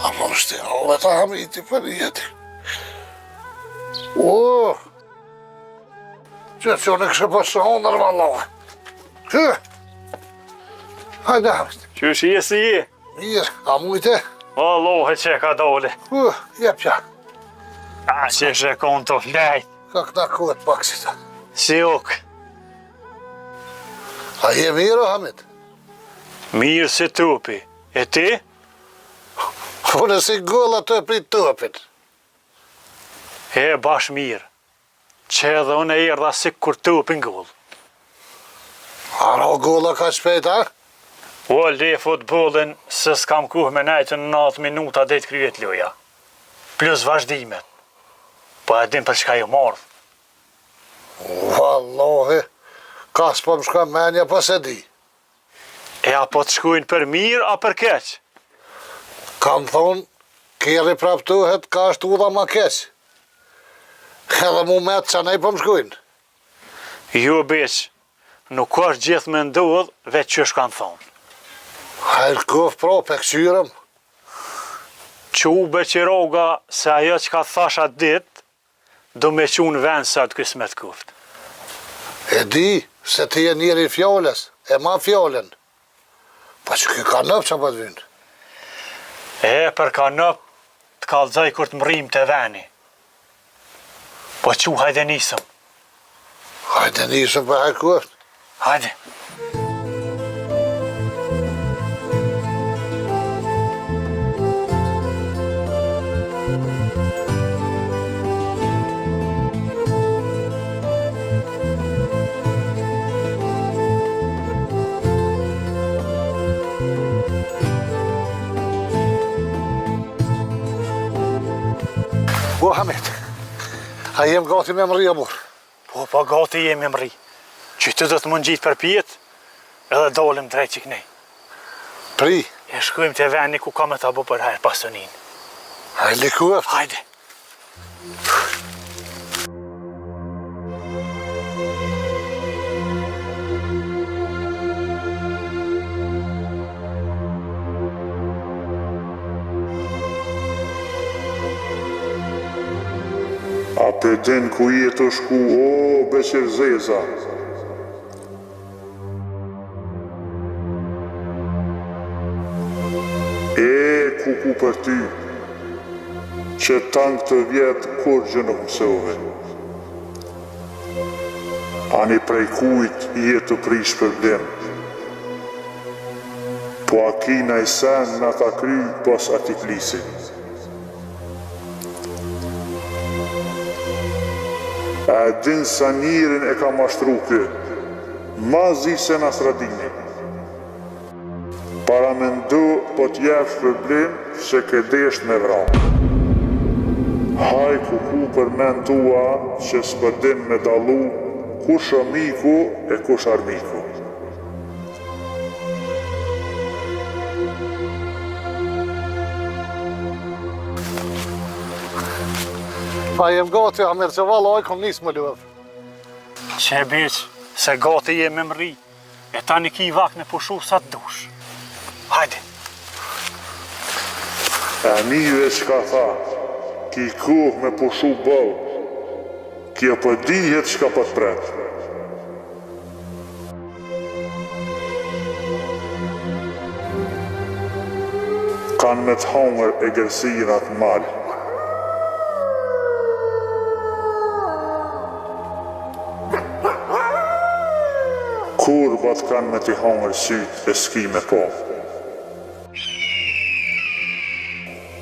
Apo shte, alle ta hamiti për jeti. Që në kështë përshë hondër valove. Kë? Hajde hamiti. Qysh je si je? Mirë, a mujte? O, lohe që ka dole. Jep qa. A që shë konë të flejt. Ka këta kohët paksita. Si uk. A je mirë, Hamit? Mirë si tupi. E ti? Unë si golla të prit tupit. E bash mirë. Që edhe unë e erdha si kur tupin gull. Aro golla ka shpejt, a? O, le futbolin, se s'kam kuh me najtë në 9 minuta dhe të kryet loja. Plus vazhdimet. Po e dim për çka ju mordh. Vallohi, ka s'po më shka menja pas e di. E apo të shkujnë për mirë, a për keq? Kam thonë, kjeri praptuhet ka është u dha ma keq. Edhe mu me të që nej po më shkujnë. Jo, beq, nuk është gjithë me ndodh, veç që shkanë thonë. Hajrë kof pro, pe këqyrëm. Që u beqiroga se ajo që ka thash atë dit, do me qunë vend sa të kismet kuft. E di, se ti e njeri fjallës, e ma fjallën. Pa që kjo ka nëpë që pa të vynë. E, për ka nëp, të kalzaj kur të mërim të veni. Po që hajde nisëm. Hajde nisëm për hajrë kof. Hajde. Po, Hamit, a jem gati me më rria, mor. Po, pa gati jemi mëri. Që të do të mund gjitë për pjetë, edhe dolim drejt që kënej. Pri, E shkujmë të veni ku ka me të bu për herë pasonin. hajde kof. Hajde. A për din ku jetë të shku, o, beqer zeza. Ku për ty, që tanë këtë vjetë kur gjë nuk mësove. Ani prej kujt jetë të prish problem. Po a kina i sen në ta kry pos ati klisin. A din sa njërin e ka mashtru kë, ma zi se në sradini. Para me ndu po t'jef problem që këdesh me vram. Haj ku për men tua që s'përdin me dalu kush amiku e kush armiku. Pa jem gati, Hamit, që valla oj kom nisë më lëvë. Që e beq, se gati je me mëri, e tani ki i vak me pushu sa të dush. Hajde. E miju e që ka tha, ki kohë me pushu bëll, kja për dihet që ka për të pret. Kanë me të hongër e gërësinat malë. Kurbat kanë me t'i hongër sytë e s'ki me po.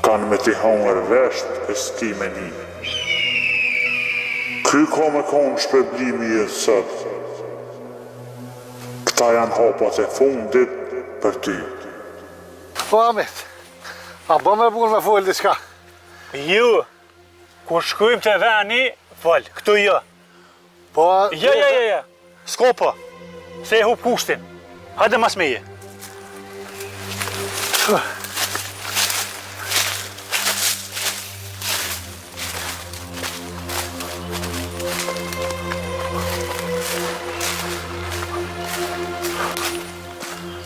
Kanë me t'i hongër vesht e s'ki me një. Ky ka me konë shpërblimi e sëtë. Këta janë hapat e fundit për ty. Po, Hamit, a bë me bunë me folë diçka? Ju, kur shkujmë të veni, fol, këtu jo. Po, Ja. S'ko po, se e hup kushtin. Hajde mas meje.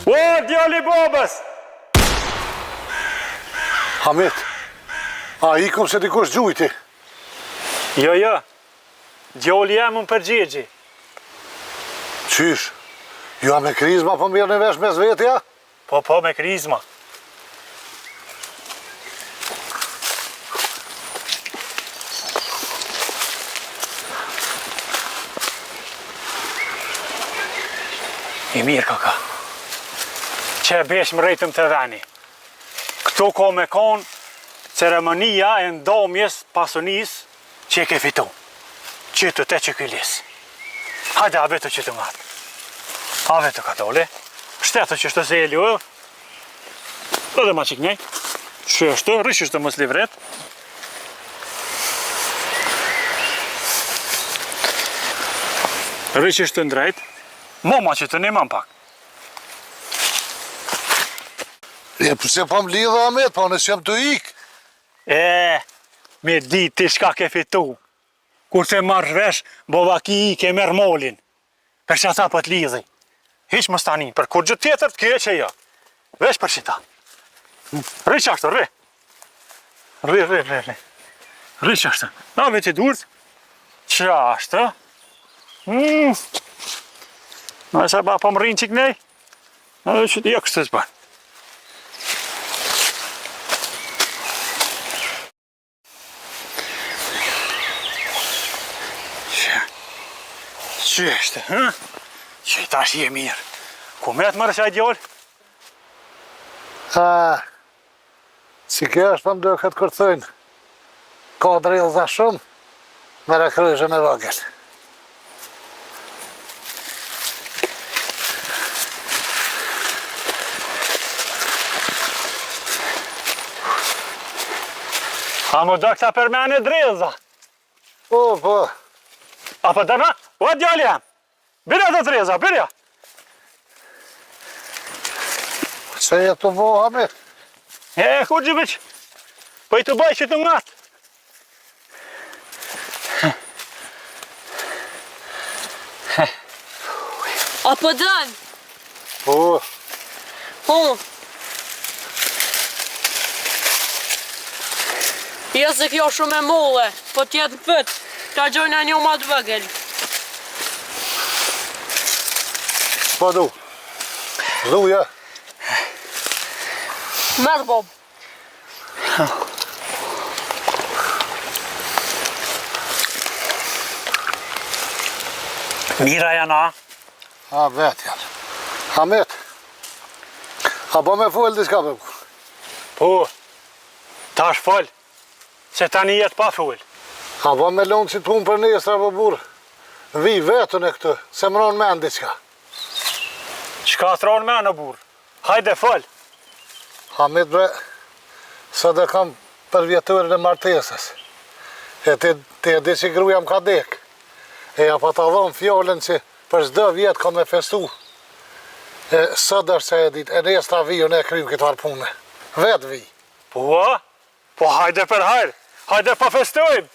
O, djali babës! Hamit, a i kom se dikush gjujti. Jo, djali jam unë përgjigji. Qysh, ju a me krizma po mirë në vesh mes vetja? Po, me krizma. I mirë, kaka. Që e besh më rejtëm të veni. Këto ko me konë ceremonia e ndomjes pasonis që e ke fitu. Qëtë te që këllis. Hajde, a beto që të ngatë. A vetë ka dole. Shtetë që shtë se e ljuë. Dhe ma qik njej. Që është, rishë është mos livret. Rishë është ndrejt. Moma që të neman pak. E përse po më lidhë, Hamit, po nësë jam të ikë. Me di ti shka ke fitu. Kur të marrë vesh, bovaki i ke merë molin. Për që ata për t'lidhi. Hiq më stani, për kur gjë tjetër të keqe jo. Vesh për qita. Rri qashtë, rri. Rri. Rri qashtë. Na me t'i durët. Qashtë. Në e se ba po më rrinë qik nej. Në dhe që t'ja kështë të zbanë. Qështë, hë? Që i tash je mirë. Ku me të mërë qaj djollë? Si kjo është për mdo këtë kërthojnë. Ka drillë shumë, me rekryshën e vogël. A më do këta përmene drillëza? Po. Apo dërna? O, djallë jam. Birja të drillëza, birja. Se jetë të vo, Hamit? Ku gjibëq? Po i të baj që të ngatë. Apo dan? Po. Jo se kjo shumë e molle, po t'jetë në fët, ta gjojnë a një ma të vëgël. Po du. Dhuja. Merë, Bob. Mira janë, a? A vetë janë. Hamit. A bo me full diska për ku? Po. Tash fol. Se tani jetë pa full. A bo me lonë që t'pun për nesra për burë. Vi vetën e këtë, se më ronë men diska. Qka të ronë me në burë? Hajde fol. Hamit bre, së dhe kam për vjetërin e martesës. E ti e di që gruja më ka dek. E ja pa ta dhonë fjallën që për çdo vjetë ka me festu. E së dhe se e dit, e nesra viju ne krym këtë harpune. Vetë vi. Po hajde për hajrë. Hajde pa festojmë.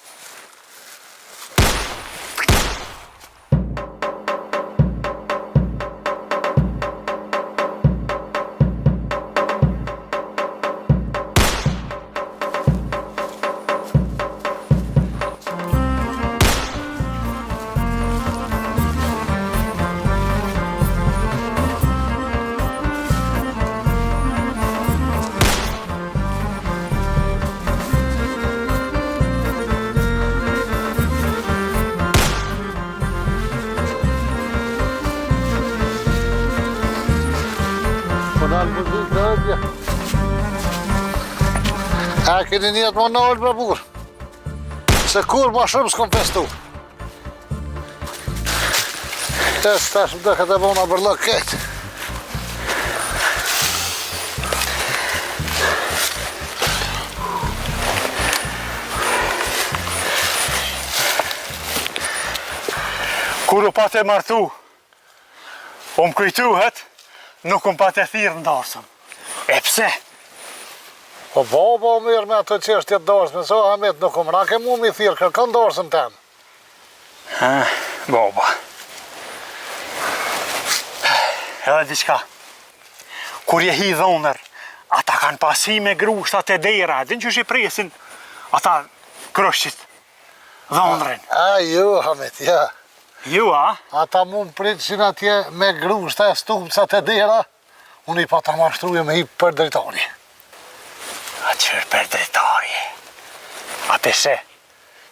A keni njët më nalë për burë. Se kur ma shumë s'kom festu. Tash më dëkët e bona bërlëk këtë. Kur u pa të martu, më kujtuhet, nuk më pa të thirë ndarësëm. E pse? Po baba mirë me ato qështjet darsme, so Hamit nuk më rake mu mi thirë, kërkan darsëm tem. Baba. Edhe diçka. Kur je hi dhonër, ata kanë pasi me grushtat e dera, din që shi presin, ata krëshqit, dhonërin. Ju Hamit, ja. Ju, a? Ata mu më pritëshin atje me grushta e stupcat e dera, unë i pa ta mashtruje me hi për drejtari. A qërë për drejtari. A peshe,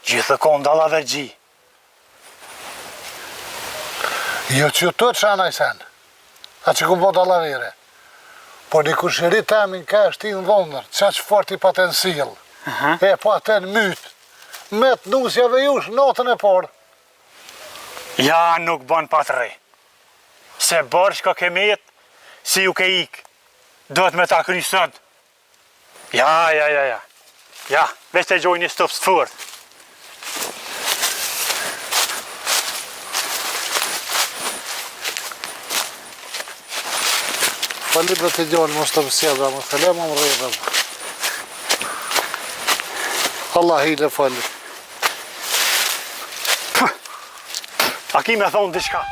gjithë kondala dhe gji. Jo që të të shanaj sen, a që ku po dalavere. Po një kushëri temin ka shtin dhonër, qa që fort i paten sil, e paten myt, me të nusjave jush notën e por. Ja, nuk bën patrej. Se bërsh ka kemet, si ju ke ik. Do të me ta kry sënd. Ja. Ja, veç të gjoj një stop së fort. Fali për të gjojnë më stop sjedra, më të lema më rrëdha. Allah hile fali. A ki me thonë diçka?